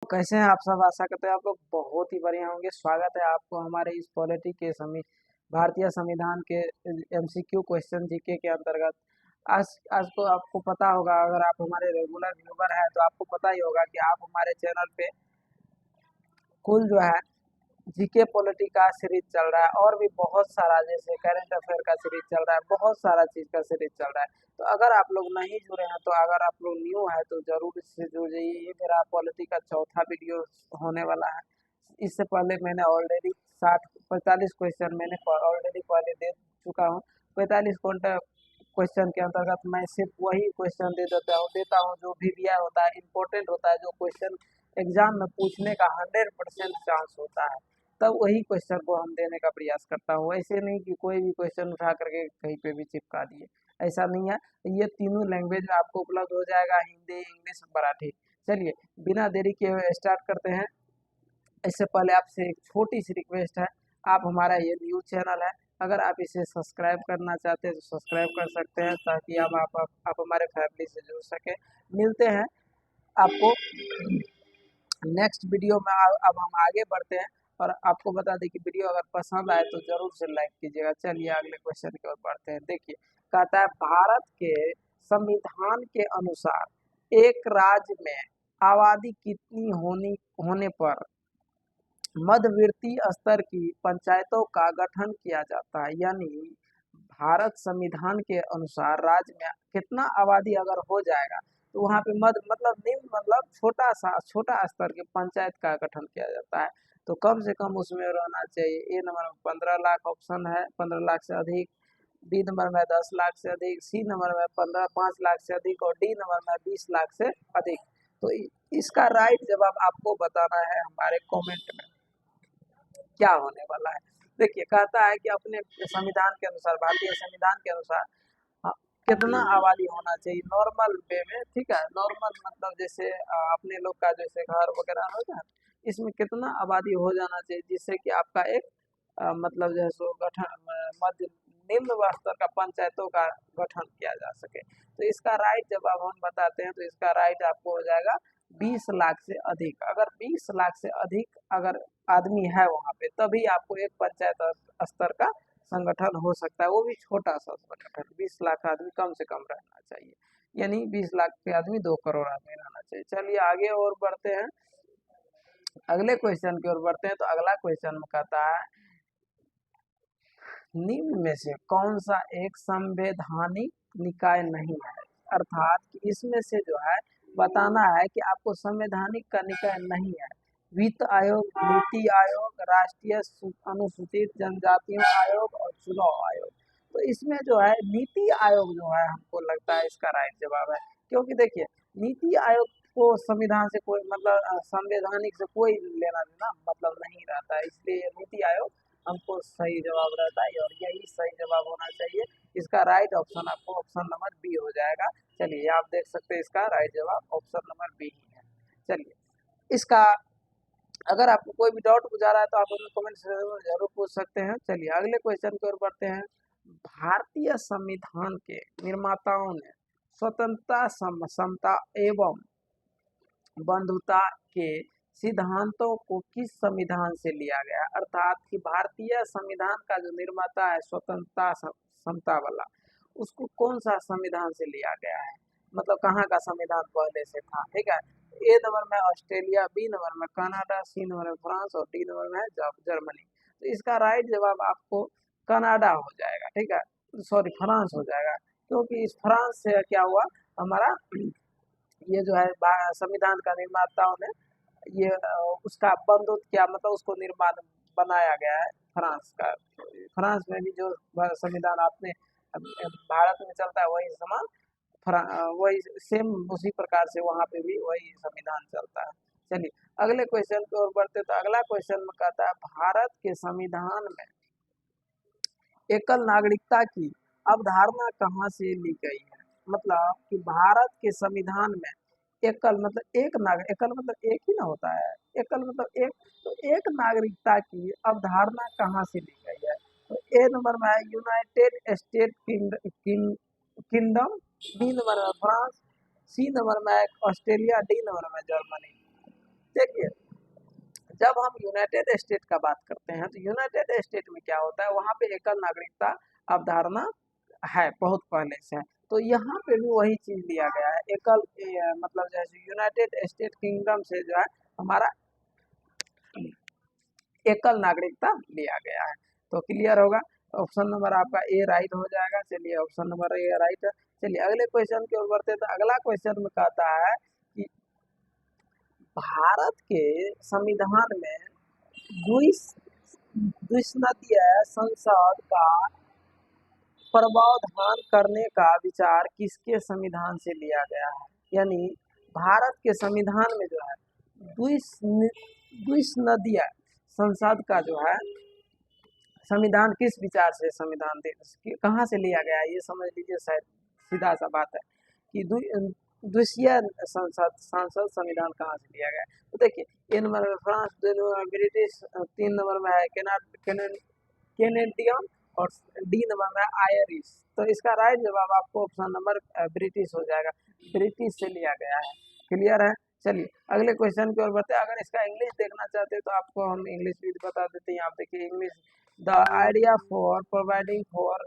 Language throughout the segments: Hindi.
कैसे हैं आप सब? आशा करते हैं आप लोग बहुत ही बढ़िया होंगे। स्वागत है आपको हमारे इस पॉलिटी के भारतीय संविधान के एमसीक्यू क्वेश्चन जीके के अंतर्गत। आज आज तो आपको पता होगा, अगर आप हमारे रेगुलर व्यूवर हैं तो आपको पता ही होगा कि आप हमारे चैनल पे कुल जो है जीके पॉलिटी का सीरीज चल रहा है, और भी बहुत सारा जैसे करंट अफेयर का सीरीज चल रहा है, बहुत सारा चीज का सीरीज चल रहा है। तो अगर आप लोग नहीं जुड़े हैं, तो अगर आप लोग न्यू है तो जरूर इससे जुड़ जाइए। ये मेरा पॉलिटी का चौथा वीडियो होने वाला है। इससे पहले मैंने ऑलरेडी 60-45 क्वेश्चन मैंने ऑलरेडी पहले दे चुका हूँ। 45 क्वेश्चन के अंतर्गत मैं सिर्फ वही क्वेश्चन देता हूँ जो VVI होता है, इम्पोर्टेंट होता है, जो क्वेश्चन एग्जाम में पूछने का 100% चांस होता है, तब वही क्वेश्चन को हम देने का प्रयास करता हूँ। ऐसे नहीं कि कोई भी क्वेश्चन उठा करके कहीं पे भी चिपका दिए, ऐसा नहीं है। ये तीनों लैंग्वेज में आपको उपलब्ध हो जाएगा, हिंदी, इंग्लिश, मराठी। चलिए बिना देरी के स्टार्ट करते हैं। इससे पहले आपसे एक छोटी सी रिक्वेस्ट है, आप हमारा ये न्यूज चैनल है, अगर आप इसे सब्सक्राइब करना चाहते हैं तो सब्सक्राइब कर सकते हैं, ताकि हम आप हमारे फैमिली से जुड़ सके। मिलते हैं आपको नेक्स्ट वीडियो में। अब हम आगे बढ़ते हैं, और आपको बता दें कि वीडियो अगर पसंद आए तो जरूर से लाइक कीजिएगा। चलिए अगले क्वेश्चन की ओर बढ़ते हैं। देखिए, कहता है भारत के संविधान के अनुसार एक राज्य में आबादी कितनी होने पर मध्यवर्ती स्तर की पंचायतों का गठन किया जाता है। यानी भारत संविधान के अनुसार राज्य में कितना आबादी अगर हो जाएगा तो वहाँ पे मध्य मतलब निम्न मतलब छोटा स्तर के पंचायत का गठन किया जाता है। तो कम से कम उसमें रहना चाहिए। ए नंबर में 15 लाख ऑप्शन है, 15 लाख से अधिक। बी नंबर में 10 लाख से अधिक। सी नंबर में 5 लाख से अधिक। और डी नंबर में 20 लाख से अधिक। तो इसका राइट जवाब आपको बताना है हमारे कमेंट में क्या होने वाला है। देखिए, कहता है कि अपने संविधान के अनुसार, भारतीय संविधान के अनुसार हाँ, कितना आबादी होना चाहिए नॉर्मल वे में। ठीक है, नॉर्मल मतलब जैसे अपने लोग का जैसे घर वगैरह होता है, इसमें कितना आबादी हो जाना चाहिए जिससे कि आपका एक मतलब जो है सो गठन मध्य निम्न स्तर का पंचायतों का गठन किया जा सके। तो इसका राइट जवाब हम बताते हैं, तो इसका राइट आपको हो जाएगा 20 लाख से अधिक। अगर 20 लाख से अधिक अगर आदमी है वहाँ पे, तभी आपको एक पंचायत स्तर का संगठन हो सकता है, वो भी छोटा सा संगठन। 20 लाख आदमी कम से कम रहना चाहिए, यानी 20 लाख के आदमी 2 करोड़ आदमी रहना चाहिए। चलिए आगे और बढ़ते हैं, अगले क्वेश्चन की ओर बढ़ते हैं। तो अगला क्वेश्चन में कहता है, निम्न में से कौन सा एक संवैधानिक निकाय नहीं है। अर्थात कि इसमें से जो है बताना है कि आपको संवैधानिक का निकाय नहीं है। वित्त आयोग, नीति आयोग, राष्ट्रीय अनुसूचित जनजातियों आयोग और चुनाव आयोग। तो इसमें जो है नीति आयोग जो है, हमको लगता है इसका राइट जवाब है। क्योंकि देखिए, नीति आयोग को संविधान से कोई मतलब संवैधानिक से कोई लेना देना मतलब नहीं रहता है, इसलिए नीति आयोग हमको सही जवाब रहता है, और यही सही जवाब होना चाहिए। इसका राइट ऑप्शन आपको ऑप्शन नंबर बी हो जाएगा। चलिए आप देख सकते हैं इसका राइट जवाब ऑप्शन नंबर बी ही है। चलिए, इसका अगर आपको कोई भी डाउट गुजारा है तो आप हमें कमेंट जरूर पूछ सकते हैं। चलिए अगले क्वेश्चन की ओर बढ़ते हैं। भारतीय संविधान के निर्माताओं ने स्वतंत्रता, समता एवं बंधुता के सिद्धांतों को किस संविधान से लिया गया। अर्थात कि भारतीय संविधान का जो निर्माता है स्वतंत्रता समता वाला, उसको कौन सा संविधान से लिया गया है, मतलब कहाँ का संविधान पहले से था। ठीक है, ए नंबर में ऑस्ट्रेलिया, बी नंबर में कनाडा, सी नंबर में फ्रांस और डी नंबर में जर्मनी। तो इसका राइट जवाब आपको कनाडा हो जाएगा। ठीक है, सॉरी फ्रांस हो जाएगा, क्योंकि इस फ्रांस से क्या हुआ, हमारा ये जो है संविधान का निर्माताओं ने ये उसका बंदूक क्या मतलब उसको निर्माण बनाया गया है फ्रांस का। फ्रांस में भी जो संविधान आपने भारत में चलता है वही समान वही सेम उसी प्रकार से वहाँ पे भी वही संविधान चलता है। चलिए अगले क्वेश्चन की ओर बढ़ते। तो अगला क्वेश्चन में कहता है, भारत के संविधान में एकल नागरिकता की अवधारणा कहाँ से ली गई है। मतलब कि भारत के संविधान में एकल मतलब एकल मतलब एक ही ना होता है, एकल मतलब एक, तो एक नागरिकता की अवधारणा कहाँ से ली गई है। तो ए नंबर में है United State Kingdom, B number में फ्रांस, सी नंबर में है ऑस्ट्रेलिया, डी नंबर में जर्मनी। जब हम यूनाइटेड स्टेट का बात करते हैं तो यूनाइटेड स्टेट में क्या होता है, वहाँ पे एकल नागरिकता अवधारणा है बहुत पहले से। तो यहाँ पे भी वही चीज लिया गया है, एकल मतलब जैसे यूनाइटेड स्टेट किंगडम से जो है हमारा एकल नागरिकता लिया गया है। तो क्लियर होगा, ऑप्शन नंबर आपका ए राइट हो जाएगा। चलिए ऑप्शन नंबर ए राइट है। चलिए अगले क्वेश्चन की ओर बढ़ते हैं। तो अगला क्वेश्चन में कहता है कि भारत के संविधान में द्विसदनीय संसद का प्रावधान करने का विचार किसके संविधान से लिया गया है? यानी भारत के संविधान में जो है द्विसदनीय संसद का जो है संविधान किस विचार से संविधान कहाँ से लिया गया है, ये समझ लीजिए। शायद सीधा सा बात है कि द्वितीय संसद संविधान कहाँ से लिया गया है। तो देखिए, ए नंबर में फ्रांस, 2 नंबर में ब्रिटिश, 3 नंबर में है कैनेडियन और डी नंबर में आयरिश। तो इसका राइट जवाब आपको ऑप्शन नंबर ब्रिटिश हो जाएगा, ब्रिटिश से लिया गया है। क्लियर है। चलिए अगले क्वेश्चन की ओर बढ़ते हैं। अगर इसका इंग्लिश देखना चाहते हैं तो आपको हम इंग्लिश भी बता देते हैं। आप देखिए English, the idea for providing for,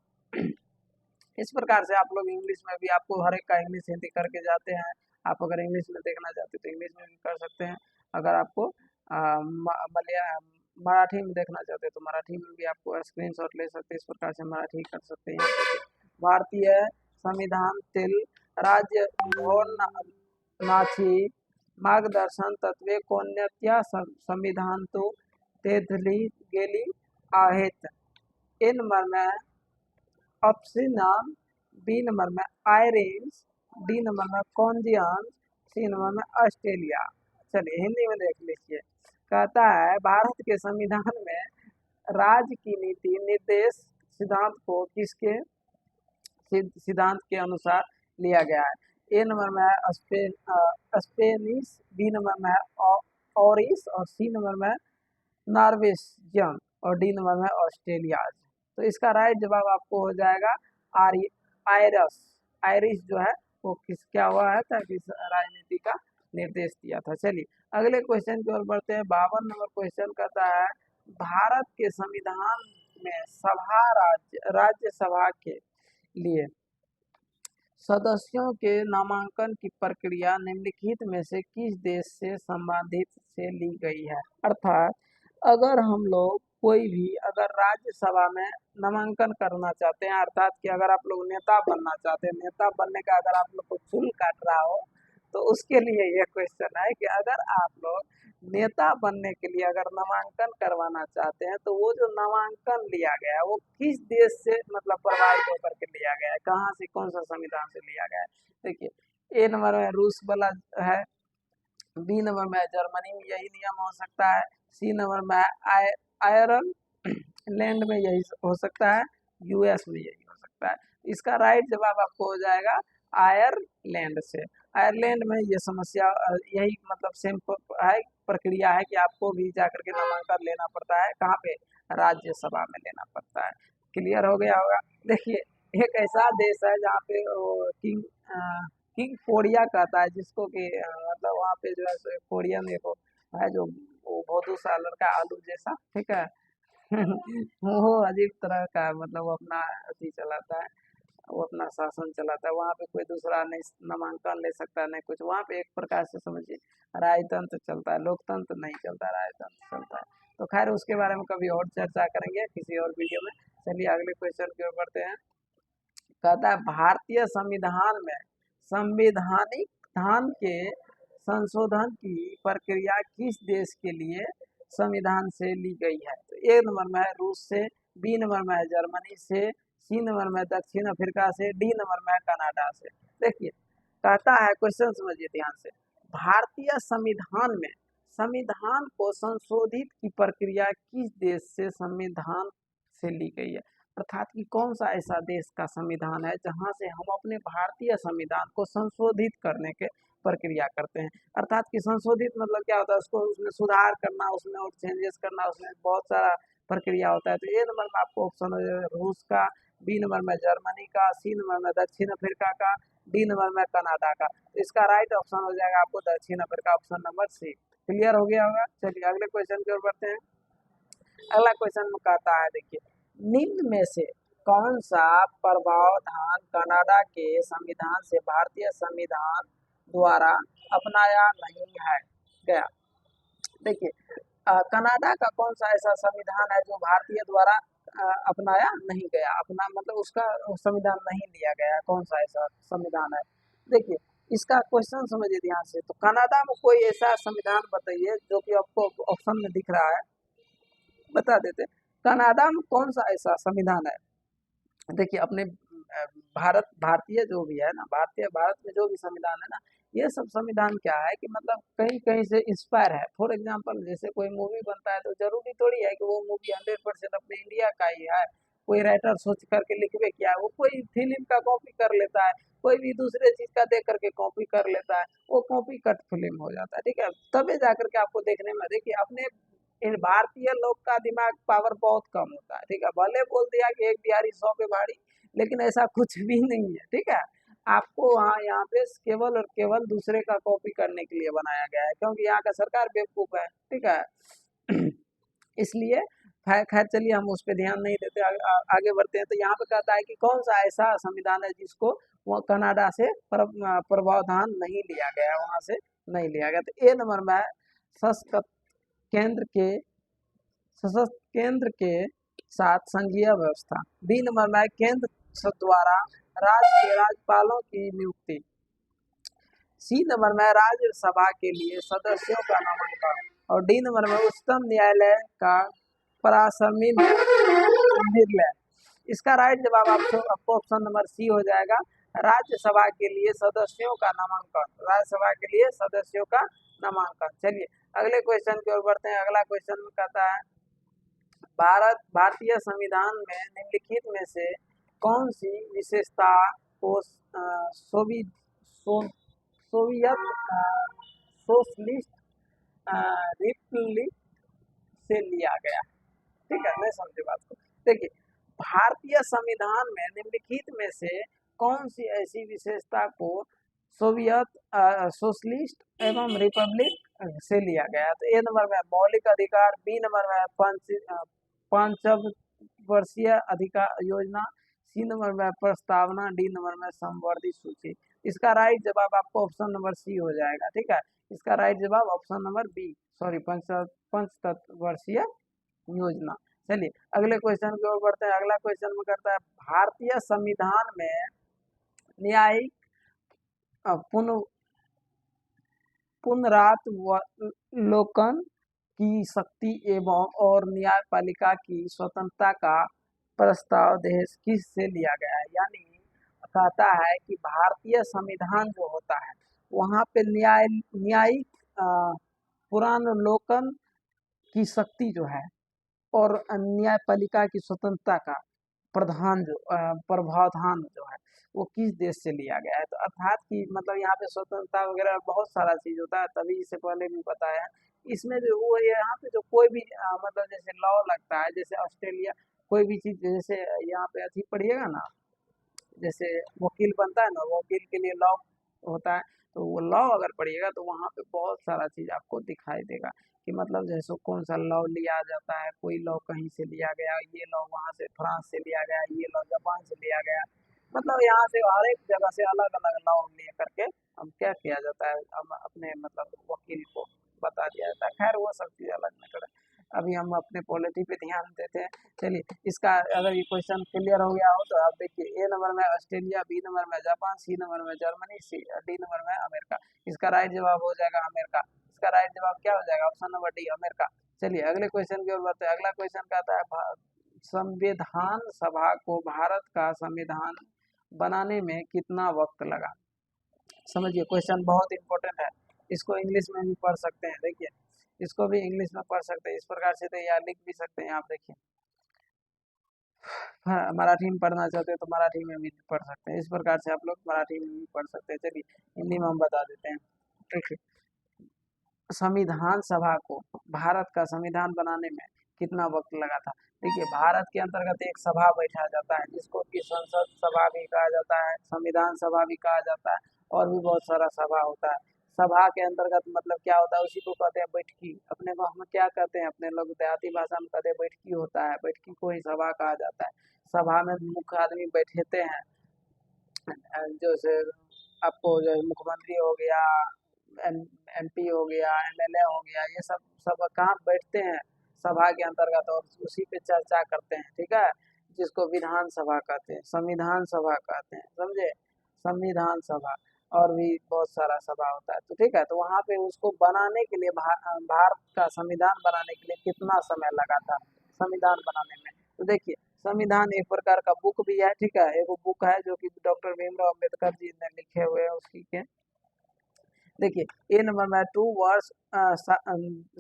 इस प्रकार से आप लोग इंग्लिश में भी, आपको हर एक का इंग्लिश हिंदी करके जाते हैं। आप अगर इंग्लिश में देखना चाहते हैं तो इंग्लिश में भी कर सकते हैं। अगर आपको मराठी में देखना चाहते हैं तो मराठी में भी आपको स्क्रीनशॉट ले सकते हैं। इस प्रकार से मराठी कर सकते हैं। भारतीय संविधान तील राज्य नाची मार्गदर्शन तत्वे कोणत्या संविधान तो तेथली गेली आहेत? ए नंबर में ऑप्शन बी नंबर में आयरिश, डी नंबर में कॉन्जियन, सी नंबर में ऑस्ट्रेलिया। चलिए हिंदी में देख लीजिए। कहता है भारत के संविधान में राज्य की नीति निर्देश सिद्धांत को किसके सिद्धांत के अनुसार लिया गया है? ए नंबर में है स्पेनिश, बी नंबर में है ऑरिश और सी नंबर में नॉर्वेजियन और डी नंबर में ऑस्ट्रेलिया। तो इसका राइट जवाब आपको हो जाएगा आयरस। आयरिश जो है वो क्या हुआ है था, किस राजनीति का निर्देश दिया था। चलिए अगले क्वेश्चन की ओर बढ़ते हैं। 52 नंबर क्वेश्चन कहता है भारत के संविधान में राज्यसभा के लिए सदस्यों के नामांकन की प्रक्रिया निम्नलिखित में से किस देश से संबंधित से ली गई है? अर्थात अगर हम लोग कोई भी अगर राज्यसभा में नामांकन करना चाहते हैं, अर्थात कि अगर आप लोग नेता बनना चाहते हैं, नेता बनने का अगर आप लोग को चूल काट रहा हो तो उसके लिए यह क्वेश्चन है कि अगर आप लोग नेता बनने के लिए अगर नामांकन करवाना चाहते हैं तो वो जो नामांकन लिया गया है वो किस देश से मतलब प्रभावित होकर के लिया गया है, कहाँ से, कौन सा संविधान से लिया गया है? देखिए ए नंबर में रूस वाला है, बी नंबर में जर्मनी में यही नियम हो सकता है, सी नंबर में आयरलैंड में यही हो सकता है, यूएस में यही हो सकता है। इसका राइट जवाब आपको हो जाएगा आयरलैंड से। आयरलैंड में ये समस्या यही मतलब सेम है, प्रक्रिया है कि आपको भी जाकर के नामांकन लेना पड़ता है। कहाँ पे? राज्यसभा में लेना पड़ता है। क्लियर हो गया होगा। देखिए एक ऐसा देश है जहाँ पे किंग कोरिया कहता है जिसको कि मतलब वहाँ पे जो है कोरियन एक है जो वो बहुत सा लड़का आलू जैसा, ठीक है। वो अजीब तरह का मतलब वो अपना अथी चलाता है, वो अपना शासन चलाता है। वहाँ पे कोई दूसरा नहीं नामांकन ले सकता, नहीं कुछ। वहाँ पे एक प्रकार से समझिए राजतंत्र चलता है, लोकतंत्र नहीं चलता, राजतंत्र चलता है। तो खैर उसके बारे में कभी और चर्चा करेंगे किसी और वीडियो में। चलिए अगले क्वेश्चन की ओर बढ़ते हैं। कहता है भारतीय संविधान में संवैधानिक ढांच के संशोधन की प्रक्रिया किस देश के लिए संविधान से ली गई है? तो ए नंबर में है रूस से, बी नंबर में है जर्मनी से, सी नंबर में दक्षिण अफ्रीका से, डी नंबर में है कनाडा से। देखिए कहता है, क्वेश्चन समझिए ध्यान से। भारतीय संविधान में संविधान को संशोधित की प्रक्रिया किस देश से संविधान से ली गई है? अर्थात कि कौन सा ऐसा देश का संविधान है जहां से हम अपने भारतीय संविधान को संशोधित करने के प्रक्रिया करते हैं। अर्थात कि संशोधित मतलब क्या होता है, उसको उसमें सुधार करना, उसमें और चेंजेस करना, उसमें बहुत सारा प्रक्रिया होता है। तो ए नंबर में आपको ऑप्शन हो रूस का, बी नंबर में जर्मनी का, सी नंबर में दक्षिण अफ्रीका का, डी नंबर में कनाडा का। इसका राइट ऑप्शन हो जाएगा आपको दक्षिण Africa, option number C. Clear हो गया होगा। चलिए अगले क्वेश्चन की ओर बढ़ते हैं। अगला क्वेश्चन में कहता है, देखिए, निम्न में से कौन सा प्रावधान कनाडा के संविधान से भारतीय संविधान द्वारा अपनाया नहीं है गया। देखिए, कनाडा का कौन सा ऐसा संविधान है जो भारतीय द्वारा अपनाया नहीं गया, अपना मतलब उसका संविधान नहीं लिया गया, कौन सा ऐसा संविधान है। देखिए, इसका क्वेश्चन समझिए ध्यान से। तो कनाडा में कोई ऐसा संविधान बताइए जो कि आपको ऑप्शन में दिख रहा है, बता देते। कनाडा में कौन सा ऐसा संविधान है। देखिए, अपने भारतीय जो भी है ना, भारत में जो भी संविधान है ना, ये सब संविधान क्या है कि मतलब कहीं कहीं से इंस्पायर है। फॉर एग्जांपल, जैसे कोई मूवी बनता है तो जरूरी थोड़ी है कि वो मूवी 100% अपने इंडिया का ही है। कोई राइटर सोच करके लिखवे किया है, वो कोई फिल्म का कॉपी कर लेता है, कोई भी दूसरे चीज का देख करके कॉपी कर लेता है, वो कॉपी कट फिल्म हो जाता है। ठीक है, तभी जाकर के आपको देखने में, देखिए अपने इन भारतीय लोग का दिमाग पावर बहुत कम होता है। ठीक है, भले बोल दिया कि एक बिहारी 100 पे भारी, लेकिन ऐसा कुछ भी नहीं है। ठीक है, आपको वहाँ यहाँ पे केवल और केवल दूसरे का कॉपी करने के लिए बनाया गया है, क्योंकि यहाँ का सरकार बेवकूफ है। ठीक है, इसलिए खैर खैर चलिए, हम उस पर ध्यान नहीं देते, आगे बढ़ते हैं। तो यहाँ पे कहता है कि कौन सा ऐसा संविधान है जिसको वो कनाडा से प्रावधान नहीं लिया गया, वहां से नहीं लिया गया। तो ए नंबर में है सशक्त केंद्र के सशक्त केंद्र के साथ संघीय व्यवस्था। बी नंबर में है केंद्र द्वारा राज्य के राज्यपालों की नियुक्ति। सी नंबर में राज्यसभा के लिए सदस्यों का नामांकन। और डी नंबर में उच्चतम न्यायालय का परामर्श निर्णय। इसका राइट जवाब आपको ऑप्शन नंबर सी हो जाएगा, राज्यसभा के लिए सदस्यों का नामांकन। राज्यसभा के लिए सदस्यों का नामांकन। चलिए अगले क्वेश्चन की ओर बढ़ते हैं। अगला क्वेश्चन में कहता है, भारतीय संविधान में निम्नलिखित में से कौन सी विशेषता को सोवियत सोशलिस्ट रिपब्लिक से लिया गया। ठीक है, मैं समझे बात को। देखिए, भारतीय संविधान में निम्नलिखित में से कौन सी ऐसी विशेषता को सोवियत सोशलिस्ट एवं रिपब्लिक से लिया गया। तो ए नंबर में मौलिक अधिकार, बी नंबर में पंचवर्षीय अधिकार योजना, सी नंबर में प्रस्तावना, डी नंबर में संवर्धित सूची। इसका राइट जवाब आपको ऑप्शन नंबर सी हो जाएगा। ठीक है, इसका राइट जवाब ऑप्शन नंबर बी, सॉरी, पंचवर्षीय योजना। चलिए अगले क्वेश्चन की ओर बढ़ते हैं। अगला क्वेश्चन में करता है, भारतीय संविधान में न्यायिक पुनरावलोकन की शक्ति एवं और न्यायपालिका की स्वतंत्रता का प्रस्ताव देश किस से लिया गया है। यानी कहता है कि भारतीय संविधान जो होता है वहाँ पे न्यायिक पुनरावलोकन की शक्ति जो है और न्यायपालिका की स्वतंत्रता का प्रावधान जो है वो किस देश से लिया गया है। तो अर्थात कि मतलब यहाँ पे स्वतंत्रता वगैरह बहुत सारा चीज होता है, तभी इससे पहले भी बताया। इसमें जो वो यहाँ पे जो कोई भी मतलब जैसे लॉ लगता है, जैसे ऑस्ट्रेलिया, कोई भी चीज, जैसे यहाँ पे अथी पढ़िएगा ना, जैसे वकील बनता है ना, वकील के लिए लॉ होता है, तो वो लॉ अगर पढ़िएगा तो वहाँ पे बहुत सारा चीज आपको दिखाई देगा कि मतलब जैसे कौन सा लॉ लिया जाता है, कोई लॉ कहीं से लिया गया, ये लॉ वहाँ से फ्रांस से लिया गया, ये लॉ जापान से लिया गया। मतलब यहाँ से हर एक जगह से अलग अलग लॉ ले करके अब क्या किया जाता है, अब अपने मतलब वकील को बता दिया जाता है। खैर वो सब चीज अलग मैटर है, अभी हम अपने पॉलिटी पे ध्यान देते हैं। चलिए, इसका अगर ये क्वेश्चन क्लियर हो गया हो तो आप देखिए, ए नंबर में ऑस्ट्रेलिया, बी नंबर में जापान, सी नंबर में जर्मनी, डी नंबर में अमेरिका। इसका राइट जवाब हो जाएगा अमेरिका। इसका राइट जवाब क्या हो जाएगा, ऑप्शन नंबर डी, अमेरिका। चलिए अगले क्वेश्चन की ओर बढ़ते हैं। अगला क्वेश्चन कहता है, संविधान सभा को भारत का संविधान बनाने में कितना वक्त लगा। समझिए, क्वेश्चन बहुत इंपॉर्टेंट है, इसको इंग्लिश में भी पढ़ सकते हैं। देखिए, इसको भी इंग्लिश में पढ़ सकते हैं, इस प्रकार से तो या लिख भी सकते हैं आप। देखिए, हाँ, मराठी में पढ़ना चाहते हैं तो मराठी में भी पढ़ सकते हैं, इस प्रकार से आप लोग मराठी में भी पढ़ सकते हैं। चलिए हिंदी में हम बता देते हैं। देखिए, संविधान सभा को भारत का संविधान बनाने में कितना वक्त लगा था। देखिए, भारत के अंतर्गत एक सभा बैठा जाता है जिसको कि संसद सभा भी कहा जाता है, संविधान सभा भी कहा जाता है, और भी बहुत सारा सभा होता है। सभा के अंतर्गत मतलब क्या होता है, उसी को कहते हैं बैठकी। अपने गाँव में क्या कहते हैं, अपने लोग देहाती भाषा में कहते हैं बैठकी होता है, बैठकी को ही सभा कहा जाता है। सभा में मुख्य आदमी बैठते हैं, जैसे आपको जो है मुख्यमंत्री हो गया, एम एमपी हो गया, एमएलए हो गया, ये सब सब कहाँ बैठते हैं, सभा के अंतर्गत, और उसी पे चर्चा करते हैं, ठीक है। जिसको विधान सभा कहते हैं, संविधान सभा कहते हैं, समझे, संविधान सभा। और भी बहुत सारा सभा होता है, तो ठीक है। तो वहाँ पे उसको बनाने के लिए भारत का संविधान बनाने के लिए कितना समय लगा था संविधान बनाने में, तो देखिए संविधान एक प्रकार का बुक भी है, ठीक है। एक बुक है जो कि डॉक्टर भीमराव अम्बेडकर जी ने लिखे हुए हैं उसकी के। देखिए ए नंबर में 2 वर्ष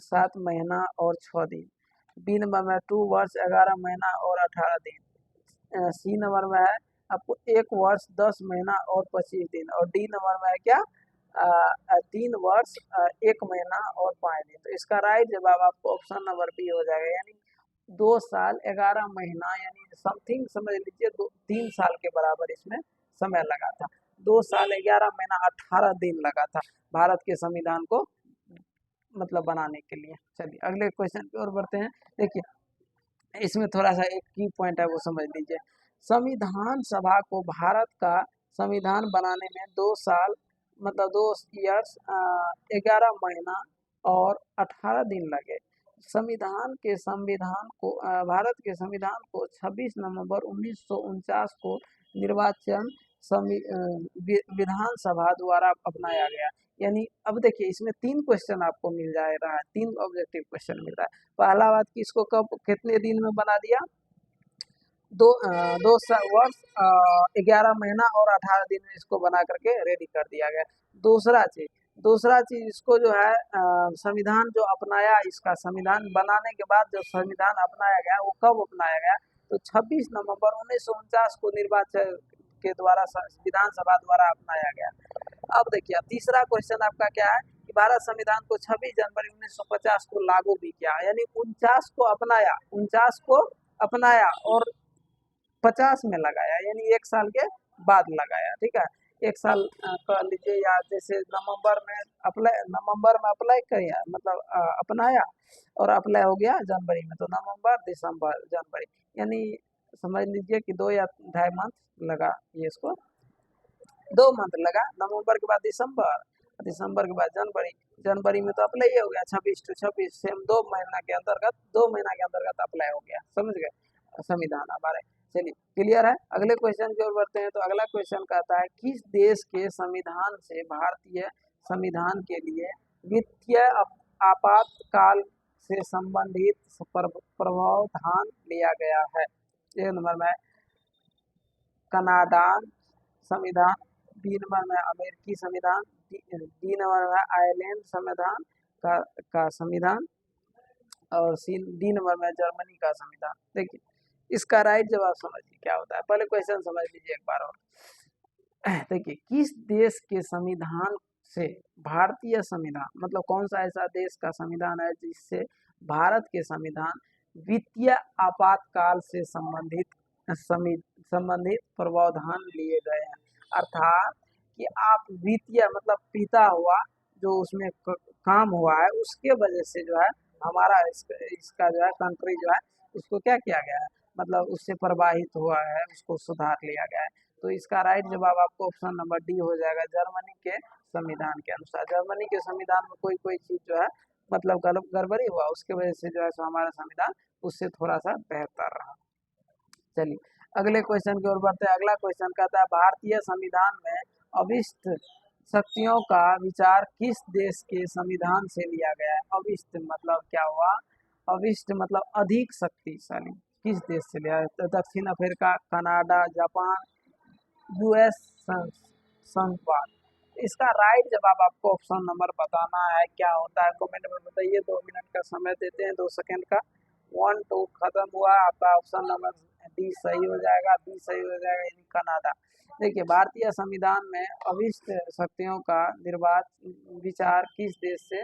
7 महीना और 6 दिन। बी नंबर में 2 वर्ष 11 महीना और 18 दिन। सी नंबर में है आपको 1 वर्ष 10 महीना और 25 दिन। और डी नंबर में है क्या, 3 वर्ष 1 महीना और 5 दिन। तो इसका राइट जवाब आपको ऑप्शन नंबर बी हो जाएगा, यानी 2 साल 11 महीना, यानी समथिंग समझ लीजिए 3 साल के बराबर इसमें समय लगा था। 2 साल 11 महीना 18 दिन लगा था भारत के संविधान को मतलब बनाने के लिए। चलिए अगले क्वेश्चन की ओर बढ़ते हैं। देखिए इसमें थोड़ा सा एक की पॉइंट है वो समझ लीजिए। संविधान सभा को भारत का संविधान बनाने में 2 साल मतलब 2 ईयर्स 11 महीना और 18 दिन लगे। भारत के संविधान को 26 नवंबर 1949 को निर्वाचन विधानसभा द्वारा अपनाया गया। यानी अब देखिए इसमें 3 क्वेश्चन आपको मिल जा रहा है, 3 ऑब्जेक्टिव क्वेश्चन मिल रहा है। पहला बात कि इसको कब कितने दिन में बना दिया, 2 वर्ष 11 महीना और 18 दिन में इसको बना करके रेडी कर दिया गया। दूसरा चीज इसको जो है संविधान जो अपनाया, इसका संविधान बनाने के बाद जो संविधान अपनाया गया वो कब अपनाया गया, तो 26 नवंबर 1949 को निर्वाचन के द्वारा विधानसभा द्वारा अपनाया गया। अब देखिए तीसरा क्वेश्चन आपका क्या है कि भारत संविधान को 26 जनवरी 1950 को लागू भी किया, यानी 49 को अपनाया और 50 में लगाया, यानी 1 साल के बाद लगाया, ठीक है। 1 साल कर लीजिए, या जैसे नवंबर में अप्लाई किया मतलब अपनाया, और अप्लाई हो गया जनवरी में, तो नवंबर दिसंबर जनवरी, यानी समझ लीजिए कि 2 या 2.5 मंथ लगा ये इसको, 2 मंथ लगा। नवंबर के बाद दिसंबर, दिसंबर के बाद जनवरी, जनवरी में तो अप्लाई हो गया 26 to 26, सेम 2 महीना के अंतर्गत अप्लाई हो गया, समझ गए संविधान हमारे। चलिए क्लियर है। अगले क्वेश्चन की ओर बढ़ते हैं। तो अगला क्वेश्चन कहता है किस देश के संविधान से भारतीय संविधान के लिए वित्तीय आपातकाल से संबंधित प्रावधान लिया गया है। एक नंबर में कनाडा संविधान, बी नंबर में अमेरिकी संविधान, डी नंबर में आयरलैंड संविधान का संविधान, और डी नंबर में जर्मनी का संविधान। देखिए इसका राइट जवाब समझिए क्या होता है, पहले क्वेश्चन समझ लीजिए एक बार और। देखिए किस देश के संविधान से भारतीय संविधान, मतलब कौन सा ऐसा देश का संविधान है जिससे भारत के संविधान वित्तीय आपातकाल से संबंधित प्रावधान लिए गए हैं। अर्थात कि आप वित्तीय मतलब पिता हुआ जो उसमें काम हुआ है उसके वजह से जो है हमारा इसका जो है कंट्री जो है उसको क्या किया गया है, मतलब उससे प्रभावित हुआ है, उसको सुधार लिया गया है। तो इसका राइट जवाब आपको ऑप्शन नंबर डी हो जाएगा, जर्मनी के संविधान के अनुसार। जर्मनी के संविधान में कोई कोई चीज जो है मतलब गड़बड़ी हुआ, उसके वजह से जो है सो हमारा संविधान उससे थोड़ा सा बेहतर रहा। चलिए अगले क्वेश्चन की ओर बढ़ते हैं। अगला क्वेश्चन कहता है भारतीय संविधान में अभिष्ट शक्तियों का विचार किस देश के संविधान से लिया गया है। अभिष्ट मतलब क्या हुआ, अभिष्ट मतलब अधिक शक्तिशाली, किस देश से लिया है, तो दक्षिण अफ्रीका, कनाडा, जापान, यूएस संघवाद। इसका राइट जवाब आपको ऑप्शन नंबर बताना है, क्या होता है कमेंट में बताइए। 2 मिनट का समय देते हैं, 2 सेकंड का। 1 2 खत्म हुआ आपका, ऑप्शन नंबर डी सही हो जाएगा, बी सही हो जाएगा, यानी कनाडा। देखिए भारतीय संविधान में अभिष्ट शक्तियों का विचार किस देश से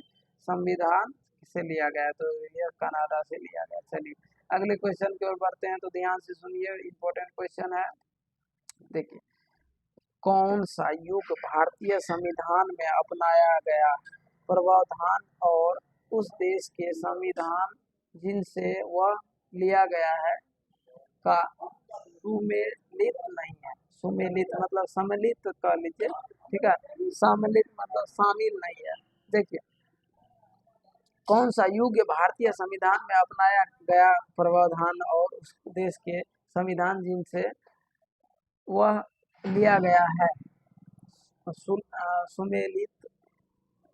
संविधान से लिया गया है, तो ये कनाडा से लिया गया। चलिए अगले क्वेश्चन की ओर बढ़ते हैं, तो ध्यान से सुनिए, इम्पोर्टेंट क्वेश्चन है। देखिए कौन सा युग भारतीय संविधान में अपनाया गया प्रावधान और उस देश के संविधान जिनसे वह लिया गया है का सुमेलित नहीं है। सुमेलित मतलब सम्मिलित कर लीजिए, ठीक है। सम्मिलित मतलब शामिल नहीं है। देखिए, कौन सा युग भारतीय संविधान में अपनाया गया प्रावधान और उस देश के संविधान जिनसे वह लिया गया है सुमेलित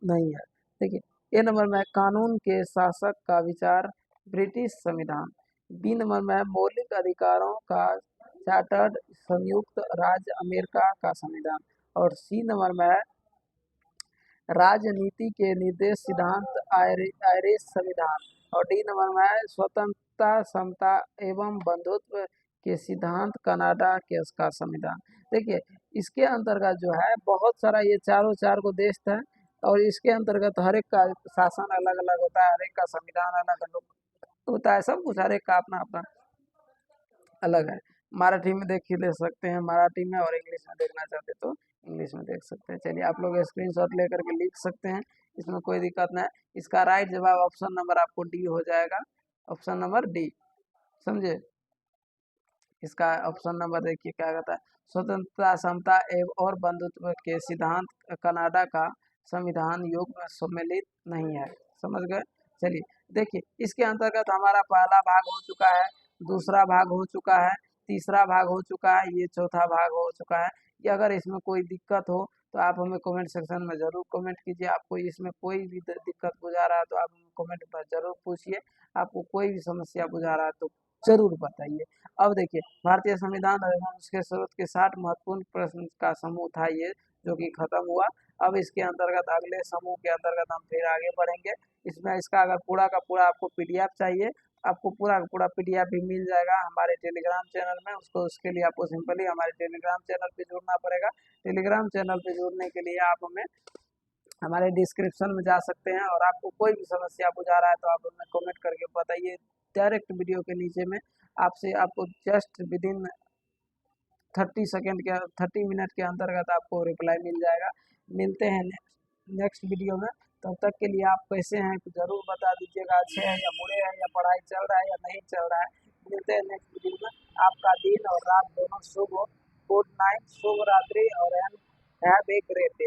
नहीं है। देखिए, ए नंबर में कानून के शासक का विचार ब्रिटिश संविधान। बी नंबर में मौलिक अधिकारों का चार्टर्ड संयुक्त राज्य अमेरिका का संविधान। और सी नंबर में राजनीति के निर्देश सिद्धांत आयरिश संविधान। और डी नंबर में स्वतंत्रता समता एवं बंधुत्व के सिद्धांत कनाडा के का संविधान। देखिए, इसके अंतर्गत जो है बहुत सारा ये चार को देश है और इसके अंतर्गत हर एक का शासन अलग अलग होता है, हर एक का संविधान अलग अलग होता है, सब कुछ हर एक का अपना अपना अलग है। मराठी में देख ले सकते हैं मराठी में, और इंग्लिश में देखना चाहते तो इंग्लिश में देख सकते हैं। चलिए, आप लोग स्क्रीनशॉट लेकर के लिख सकते हैं, इसमें कोई दिक्कत नहीं। इसका राइट जवाब ऑप्शन नंबर आपको डी हो जाएगा, ऑप्शन नंबर डी, समझे। इसका ऑप्शन नंबर देखिए क्या कहता है, स्वतंत्रता समता एवं और बंधुत्व के सिद्धांत कनाडा का संविधान योग में सम्मिलित नहीं है, समझ गए। चलिए देखिए, इसके अंतर्गत हमारा पहला भाग हो चुका है, दूसरा भाग हो चुका है, तीसरा भाग हो चुका है, ये चौथा भाग हो चुका है। कि अगर इसमें कोई दिक्कत हो तो आप हमें कमेंट सेक्शन में जरूर कमेंट कीजिए। आपको इसमें कोई भी दिक्कत बुझा रहा है तो आप कमेंट पर जरूर पूछिए। आपको कोई भी समस्या बुझा रहा है तो जरूर बताइए। अब देखिए, भारतीय संविधान एवं उसके स्रोत के 60 महत्वपूर्ण प्रश्न का समूह था ये, जो कि खत्म हुआ। अब इसके अंतर्गत अगले समूह के अंतर्गत हम फिर आगे बढ़ेंगे। इसमें इसका अगर पूरा का पूरा आपको पीडीएफ चाहिए, आपको पूरा का पूरा पीडीएफ भी मिल जाएगा हमारे टेलीग्राम चैनल में। उसके लिए आपको सिंपली हमारे टेलीग्राम चैनल पे जुड़ना पड़ेगा। टेलीग्राम चैनल पे जुड़ने के लिए आप हमें हमारे डिस्क्रिप्शन में जा सकते हैं, और आपको कोई भी समस्या बुझा रहा है तो आप हमें कमेंट करके बताइए। डायरेक्ट वीडियो के नीचे में आपको जस्ट विदिन 30 मिनट के अंतर्गत आपको रिप्लाई मिल जाएगा। मिलते हैं नेक्स्ट वीडियो में। तब तक के लिए आप कैसे हैं जरूर बता दीजिएगा, अच्छे हैं या बुरे हैं, या पढ़ाई चल रहा है या नहीं चल रहा है। मिलते हैं नेक्स्ट वीडियो में। आपका दिन और रात दोनों शुभ हो। गुड नाइट, शुभ रात्रि, और हैव ए ग्रेट डे।